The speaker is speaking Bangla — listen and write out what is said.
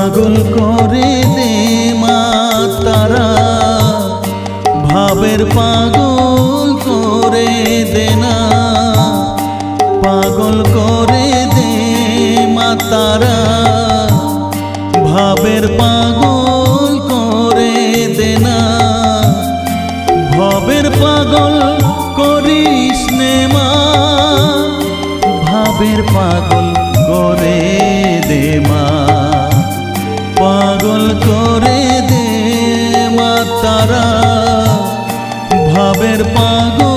পাগল করে দে মা তারা, ভাবের পাগল করে দে না। পাগল করে দে মা তারা, ভাবের পাগল করে দে না। ভবের পাগল করিস নে মা, ভাবের পাগল করে দে মা। পাগল করে দে মা তারা, ভাবের পাগল